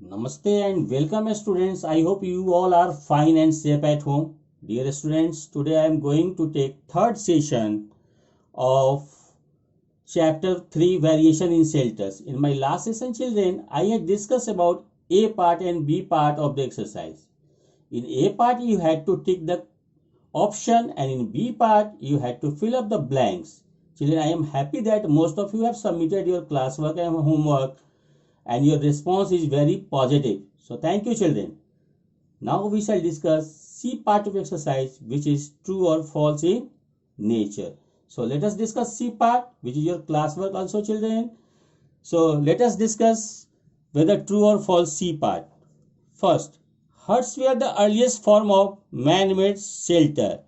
Namaste and welcome students. I hope you all are fine and safe at home. Dear students, today I am going to take third session of chapter 3 variation in shelters. In my last session children, I had discussed about A part and B part of the exercise. In A part you had to tick the option and in B part you had to fill up the blanks. Children, I am happy that most of you have submitted your classwork and homework and your response is very positive. So thank you children. Now we shall discuss C part of exercise, which is true or false in nature. So let us discuss C part, which is your classwork also children. So let us discuss whether true or false C part. First, huts were the earliest form of man-made shelter.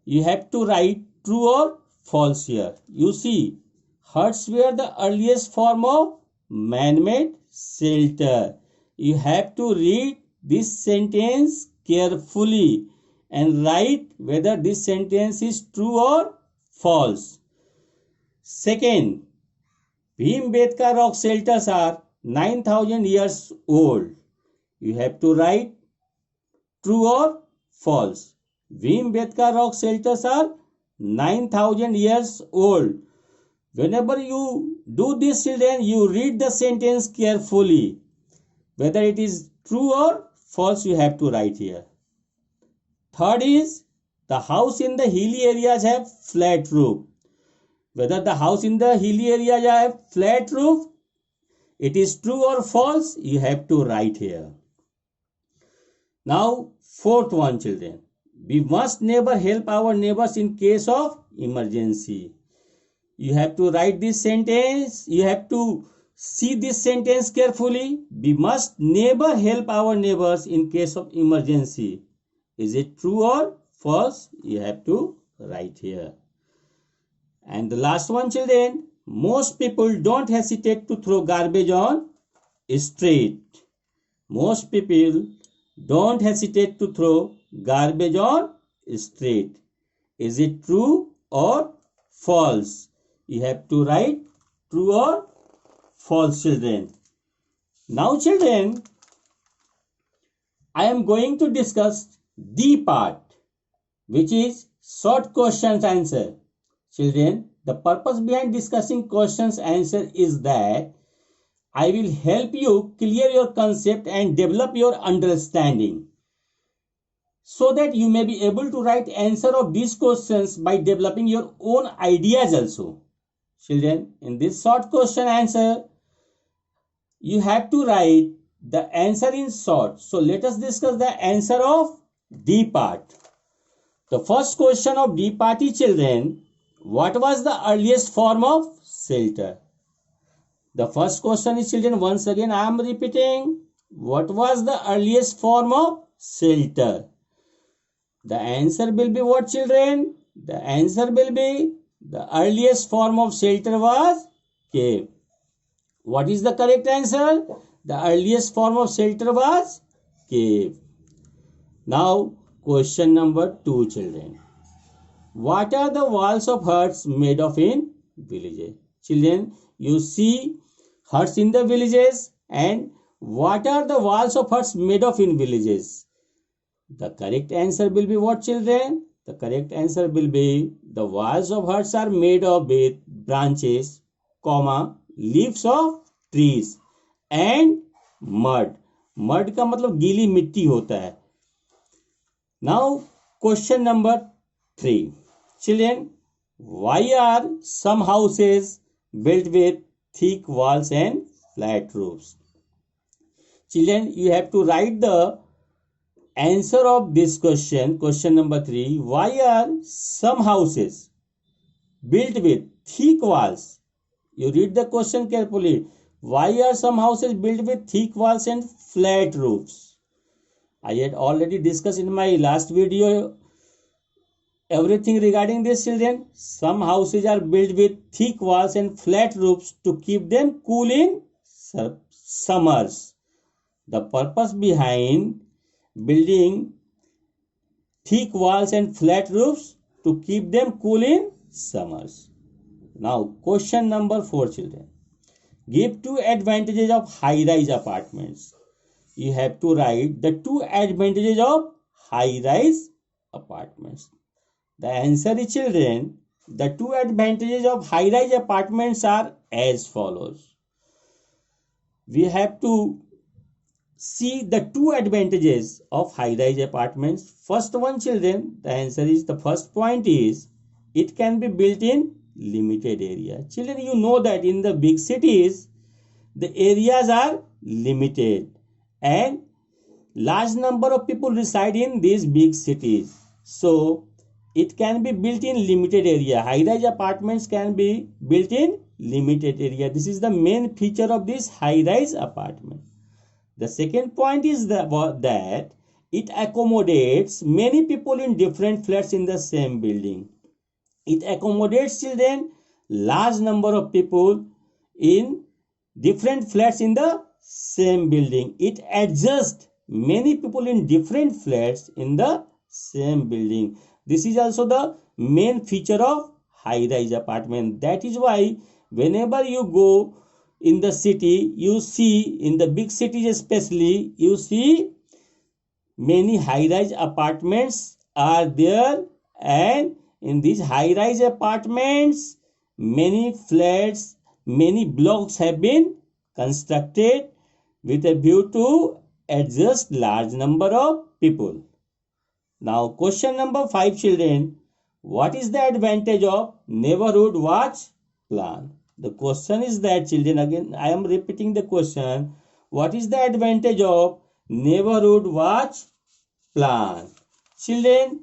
You have to write true or false here. You see, huts were the earliest form of man-made shelter. You have to read this sentence carefully and write whether this sentence is true or false. Second, Bhimbetka rock shelters are 9,000 years old. You have to write true or false. Bhimbetka rock shelters are 9,000 years old. Whenever you do this children, you read the sentence carefully. Whether it is true or false, you have to write here. Third is, the house in the hilly areas have flat roof. Whether the house in the hilly areas have flat roof, it is true or false, you have to write here. Now, fourth one children. We must never help our neighbors in case of emergency. You have to write this sentence. You have to see this sentence carefully. We must never help our neighbors in case of emergency. Is it true or false? You have to write here. And the last one children. Most people don't hesitate to throw garbage on street. Most people don't hesitate to throw garbage on street. Is it true or false? You have to write true or false children. Now children, I am going to discuss D part, which is short questions answer. Children, the purpose behind discussing questions answer is that I will help you clear your concept and develop your understanding, so that you may be able to write answer of these questions by developing your own ideas also. Children, in this short question answer, you have to write the answer in short. So let us discuss the answer of D part. The first question of D part is children, what was the earliest form of shelter? The first question is children, once again I am repeating, what was the earliest form of shelter? The answer will be what children? The answer will be the earliest form of shelter was cave. What is the correct answer? The earliest form of shelter was cave. Now, question number 2 children. What are the walls of huts made of in villages? Children, you see huts in the villages, and what are the walls of huts made of in villages? The correct answer will be what children? The correct answer will be the walls of huts are made of with branches, leaves of trees and mud. Mud का मतलब गीली मिट्टी होता है. Now question number 3. Children, why are some houses built with thick walls and flat roofs? Children, you have to write the answer of this question, question number 3. Why are some houses built with thick walls? You read the question carefully. Why are some houses built with thick walls and flat roofs? I had already discussed in my last video everything regarding this children. Some houses are built with thick walls and flat roofs to keep them cool in summers. The purpose behind building thick walls and flat roofs to keep them cool in summers. Now question number 4 children. Give two advantages of high-rise apartments. You have to write the two advantages of high-rise apartments. The answer is, children, the two advantages of high-rise apartments are as follows. We have to see the two advantages of high-rise apartments. First one, children, the answer is, the first point is, it can be built in limited area. Children, you know that in the big cities, the areas are limited and large number of people reside in these big cities. So it can be built in limited area. High-rise apartments can be built in limited area. This is the main feature of this high-rise apartment. The second point is that it accommodates many people in different flats in the same building. It accommodates, children, large number of people in different flats in the same building. It adjusts many people in different flats in the same building. This is also the main feature of high-rise apartment. That is why whenever you go in the city, you see, in the big cities especially, you see many high-rise apartments are there, and in these high-rise apartments, many flats, many blocks have been constructed with a view to adjust large number of people. Now, question number 5, children. What is the advantage of neighborhood watch plan? The question is that, children, again, I am repeating the question. What is the advantage of neighborhood watch plan? Children,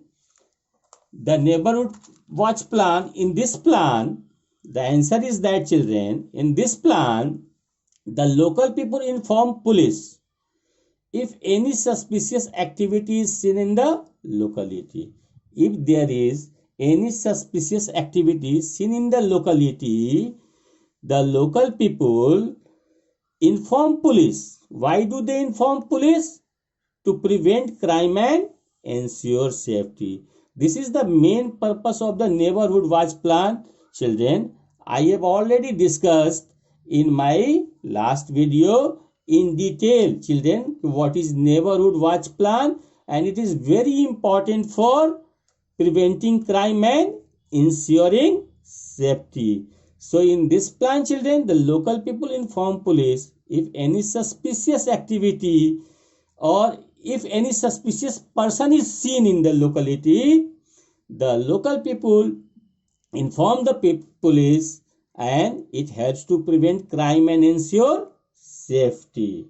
the neighborhood watch plan, in this plan, the answer is that, children, in this plan, the local people inform police if any suspicious activity is seen in the locality. If there is any suspicious activity seen in the locality, the local people inform police. Why do they inform police? To prevent crime and ensure safety. This is the main purpose of the neighborhood watch plan, children. I have already discussed in my last video in detail, children, what is neighborhood watch plan, and it is very important for preventing crime and ensuring safety. So in this plan, children, the local people inform police if any suspicious activity or if any suspicious person is seen in the locality. The local people inform the police, and it helps to prevent crime and ensure safety.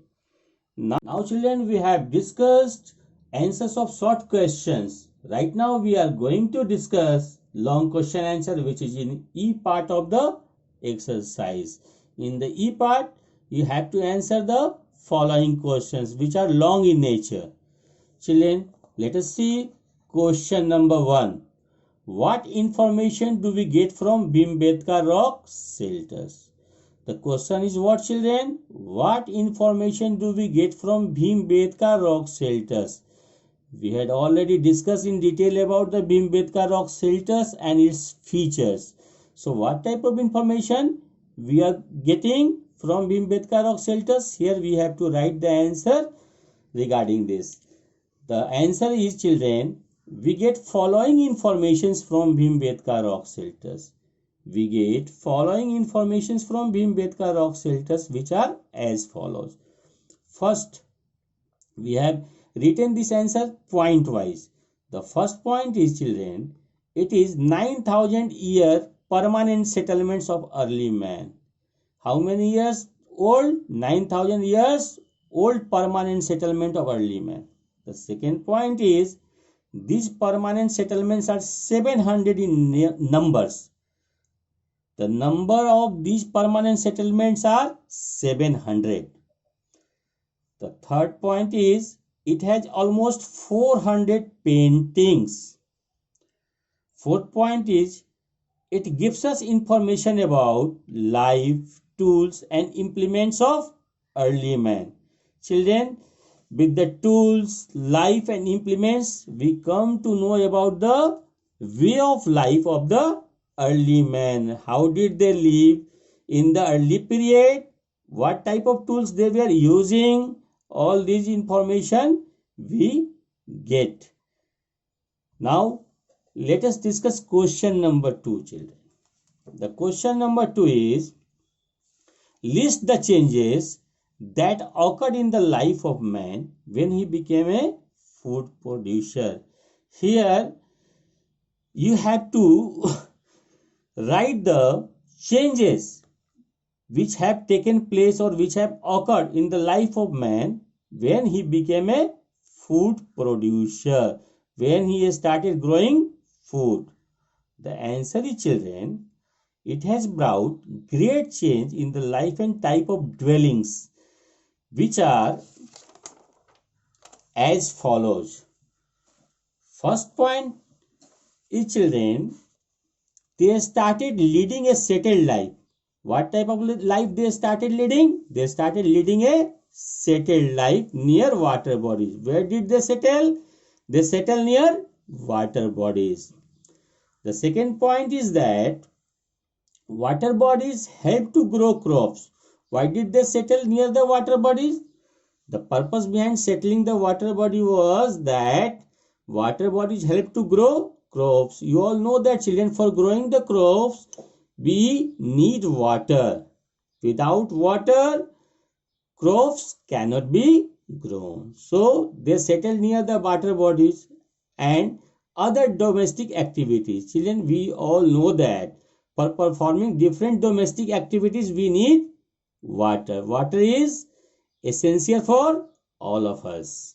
Now, children, we have discussed answers of short questions. Right now we are going to discuss long question answer, which is in E part of the exercise. In the E part, you have to answer the following questions, which are long in nature. Children, let us see question number 1. What information do we get from Bhimbetka rock shelters? The question is what, children? What information do we get from Bhimbetka rock shelters? We had already discussed in detail about the Bhimbetka rock shelters and its features. So what type of information we are getting from Bhimbetka rock shelters? Here we have to write the answer regarding this. The answer is, children, we get following informations from Bhimbetka rock shelters. We get following informations from Bhimbetka rock shelters, which are as follows. First, we have written this answer point wise. The first point is, children, it is 9,000 year permanent settlements of early man. How many years old? 9,000 years old permanent settlement of early man. The second point is, these permanent settlements are 700 in numbers. The number of these permanent settlements are 700. The third point is, it has almost 400 paintings. Fourth point is, it gives us information about life, tools and implements of early man. Children, with the tools, life and implements, we come to know about the way of life of the early man. How did they live in the early period? what type of tools they were using, all these information we get. Now let us discuss question number 2, children. The question number 2 is, list the changes that occurred in the life of man when he became a food producer. Here you have to write the changes which have taken place or which have occurred in the life of man when he became a food producer, when he started growing food. The answer is, children, it has brought great change in the life and type of dwellings, which are as follows. First point is, children, they started leading a settled life. What type of life they started leading? They started leading a settled life near water bodies. Where did they settle? They settle near water bodies. The second point is that water bodies help to grow crops. Why did they settle near the water bodies? The purpose behind settling the water body was that water bodies help to grow crops. You all know that, children, for growing the crops we need water. Without water, crops cannot be grown. So they settle near the water bodies. And other domestic activities. Children, we all know that for performing different domestic activities we need water. Water is essential for all of us.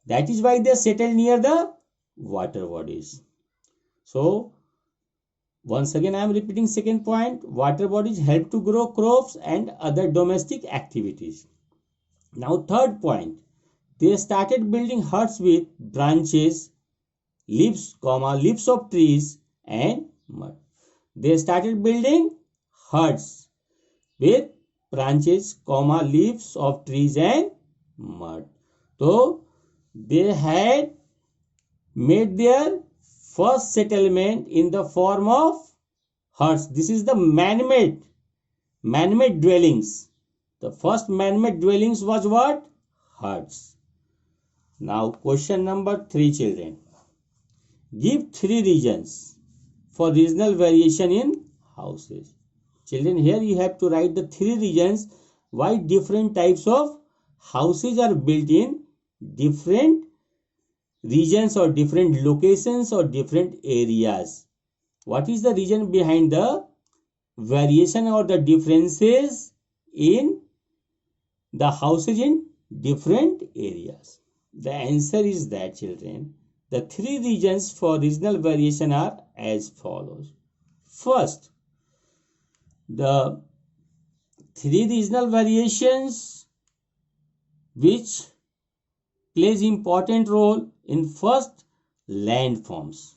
That is why they settle near the water bodies. So once again I am repeating second point. Water bodies help to grow crops and other domestic activities. Now third point, they started building huts with branches, leaves of trees and mud. They started building huts with branches, leaves of trees and mud. So they had made their first settlement in the form of huts. This is the man-made dwellings. The first man-made dwellings was what? Huts. Now question number 3, children. Give 3 reasons for regional variation in houses. Children, here you have to write the 3 reasons why different types of houses are built in different regions or different locations or different areas. What is the reason behind the variation or the differences in the houses in different areas? The answer is that, children, the 3 reasons for regional variation are as follows. First, the 3 regional variations which plays important role in first, landforms.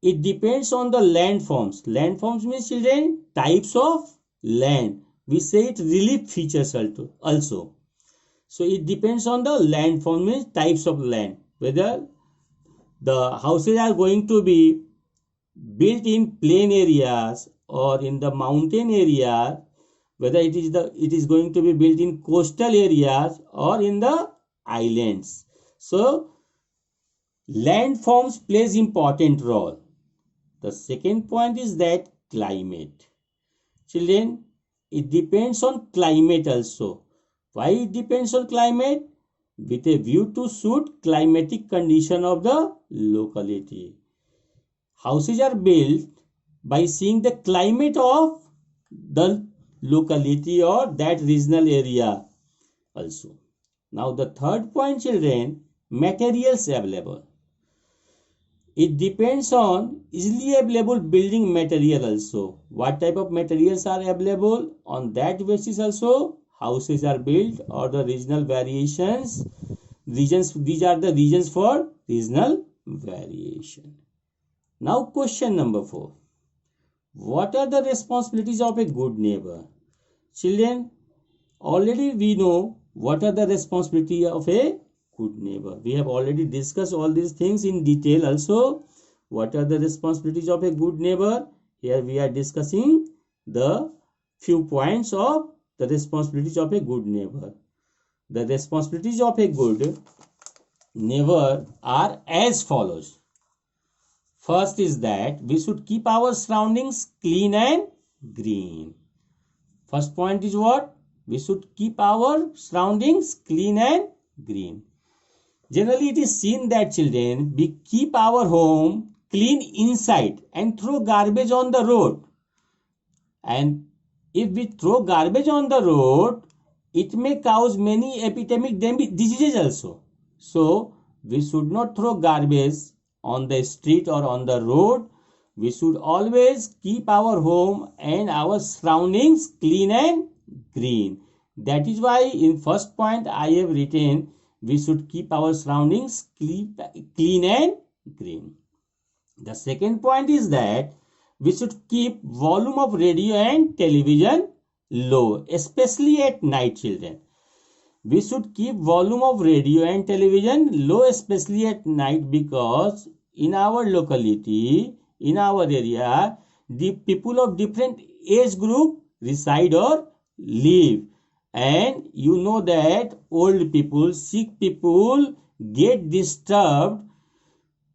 It depends on the landforms. Landforms means, children, types of land. We say it relief features also. So it depends on the landform, means types of land. Whether the houses are going to be built in plain areas or in the mountain area, whether it is going to be built in coastal areas or in the islands. So landforms plays important role. The second point is that climate. Children, it depends on climate also. Why it depends on climate? With a view to suit climatic condition of the locality. Houses are built by seeing the climate of the locality or that regional area also. Now the third point, children, materials available. It depends on easily available building material also. What type of materials are available? On that basis also houses are built or the regional variations. These are the reasons for regional variation. Now question number 4. What are the responsibilities of a good neighbor? Children, already we know what are the responsibilities of a good neighbor. We have already discussed all these things in detail also. What are the responsibilities of a good neighbor? Here we are discussing the few points of the responsibilities of a good neighbor. The responsibilities of a good neighbor are as follows. First is that we should keep our surroundings clean and green. First point is what? We should keep our surroundings clean and green. Generally, it is seen that children, we keep our home clean inside and throw garbage on the road. And if we throw garbage on the road, it may cause many epidemic diseases also. So, we should not throw garbage on the street or on the road. We should always keep our home and our surroundings clean and green. That is why in first point I have written, we should keep our surroundings clean and green. The second point is that we should keep volume of radio and television low, especially at night, children. We should keep volume of radio and television low, especially at night, because in our locality, in our area, the people of different age group reside or live. And you know that old people, sick people get disturbed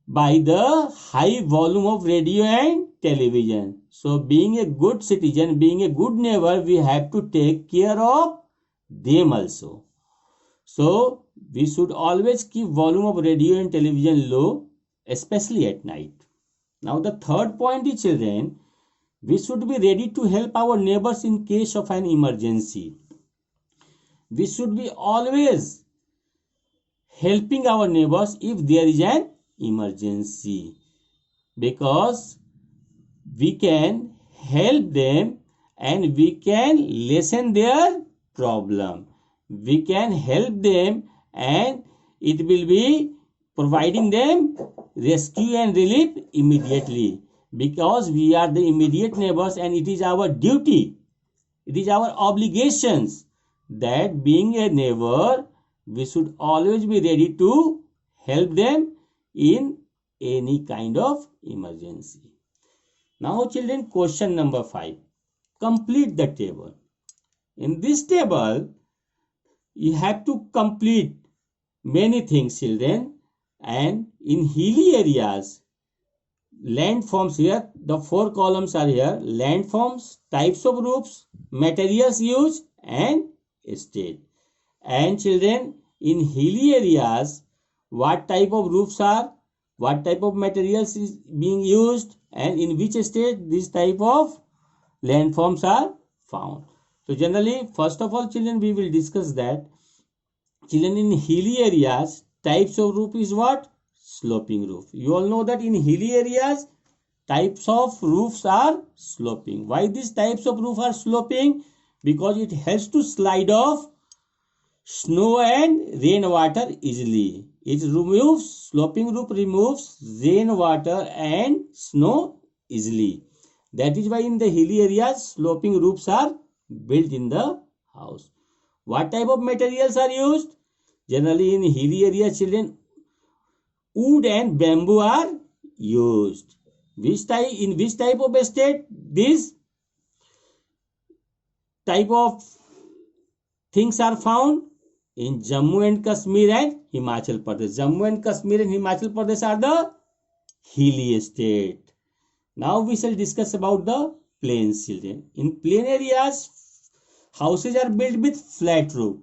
by the high volume of radio and television. So being a good citizen, being a good neighbor, we have to take care of them also. So we should always keep volume of radio and television low, especially at night. Now the third point is, children, we should be ready to help our neighbors in case of an emergency. We should be always helping our neighbors if there is an emergency, because we can help them and we can lessen their problem. We can help them and it will be providing them rescue and relief immediately, because we are the immediate neighbors and it is our duty, it is our obligations that being a neighbor, we should always be ready to help them in any kind of emergency. Now children, question number 5. Complete the table. In this table, you have to complete many things, children. And in hilly areas, landforms here, the 4 columns are here. Landforms, types of roofs, materials used and estate. And children, in hilly areas, what type of roofs are, what type of materials is being used, and in which state this type of landforms are found. So generally, first of all, children, we will discuss that. Children, in hilly areas, types of roof is what? Sloping roof. You all know that in hilly areas, types of roofs are sloping. Why these types of roof are sloping? Because it helps to slide off snow and rainwater easily. It removes, sloping roof removes rainwater and snow easily. That is why in the hilly areas, sloping roofs are built in the house. What type of materials are used? Generally in hilly areas, children, wood and bamboo are used. In which type of estate this type of things are found? In Jammu and Kashmir and Himachal Pradesh. Jammu and Kashmir and Himachal Pradesh are the hilly estate. Now we shall discuss about the plains, children. In plain areas, houses are built with flat roof.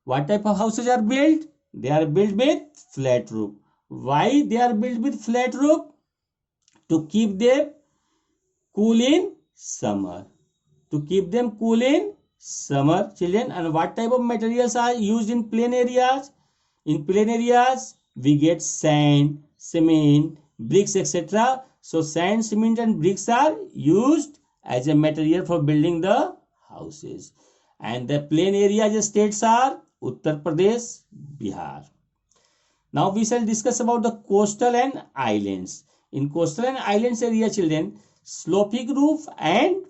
What type of houses are built? They are built with flat roof. Why they are built with flat roof? To keep them cool in summer. To keep them cool in summer, children. And what type of materials are used in plain areas? In plain areas, we get sand, cement, bricks, etc. So sand, cement and bricks are used as a material for building the houses. And the plain areas states are Uttar Pradesh, Bihar. Now we shall discuss about the coastal and islands. In coastal and islands area, children, sloping roof and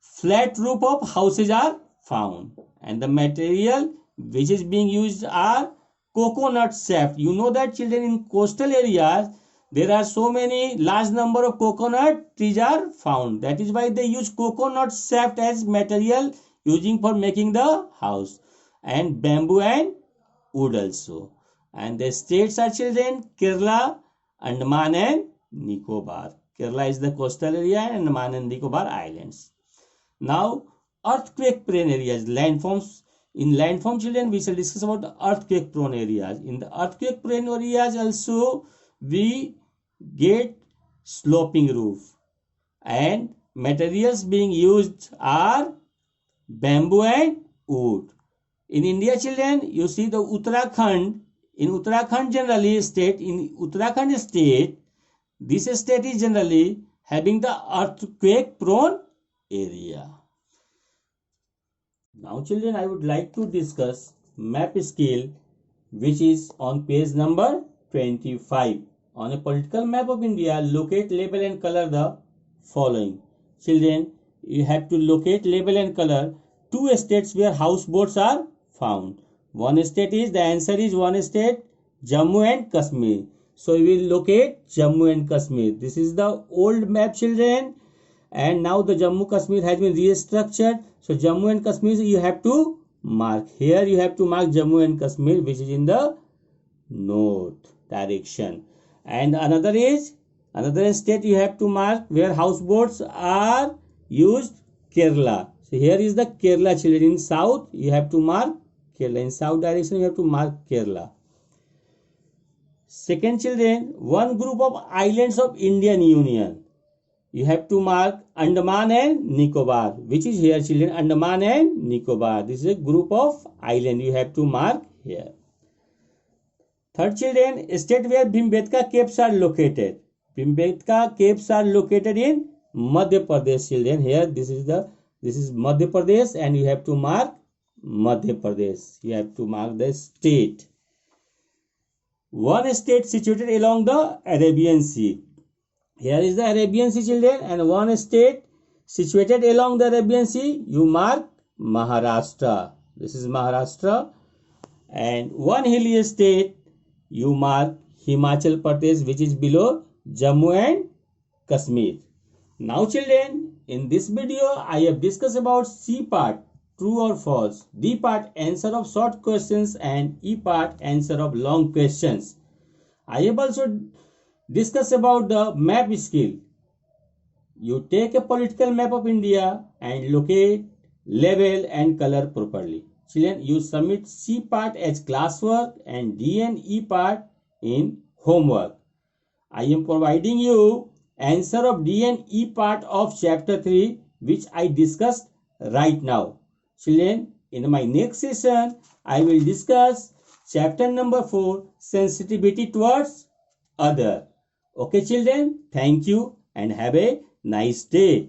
flat roof of houses are found. And the material which is being used are coconut shaft. You know that, children, in coastal areas, there are so many large number of coconut trees are found. That is why they use coconut shaft as material using for making the house, and bamboo and wood also. And the states are children Kerala, Andaman and Nicobar. Kerala is the coastal area and Andaman and Nicobar islands. Now, earthquake prone areas, landforms. In landform children, we shall discuss about the earthquake prone areas. In the earthquake prone areas also, we get sloping roof, and materials being used are bamboo and wood. In India children, you see the Uttarakhand. In Uttarakhand generally state, in Uttarakhand state, this state is generally having the earthquake prone area. Now children, I would like to discuss map skill, which is on page number 25. On a political map of India, locate, label and color the following. Children, you have to locate, label and color two states where houseboats are found. One state is, the answer is one state, Jammu and Kashmir. So we will locate Jammu and Kashmir. This is the old map children, and now the Jammu Kashmir has been restructured. So Jammu and Kashmir you have to mark. Here you have to mark Jammu and Kashmir, which is in the north direction. And another state you have to mark where houseboats are used, Kerala. So here is the Kerala children. In south you have to mark Kerala. In south direction you have to mark Kerala. Second children, one group of islands of Indian Union. You have to mark Andaman and Nicobar, which is here children, Andaman and Nicobar. This is a group of island you have to mark here. Third children, state where Bhimbetka caves are located. Bhimbetka caves are located in Madhya Pradesh children. Here this is Madhya Pradesh, and you have to mark Madhya Pradesh. You have to mark the state. One state situated along the Arabian Sea. Here is the Arabian Sea children, and one state situated along the Arabian Sea, you mark Maharashtra. This is Maharashtra. And one hilly state, you mark Himachal Pradesh, which is below Jammu and Kashmir. Now children, in this video I have discussed about C part, true or false, D part, answer of short questions, and E part, answer of long questions. I have also discussed about the map skill. You take a political map of India and locate, label and color properly. Children, you submit C part as classwork and D and E part in homework. I am providing you answer of D and E part of chapter 3, which I discussed right now. Children, in my next session, I will discuss chapter number 4, sensitivity towards other. Okay children, thank you and have a nice day.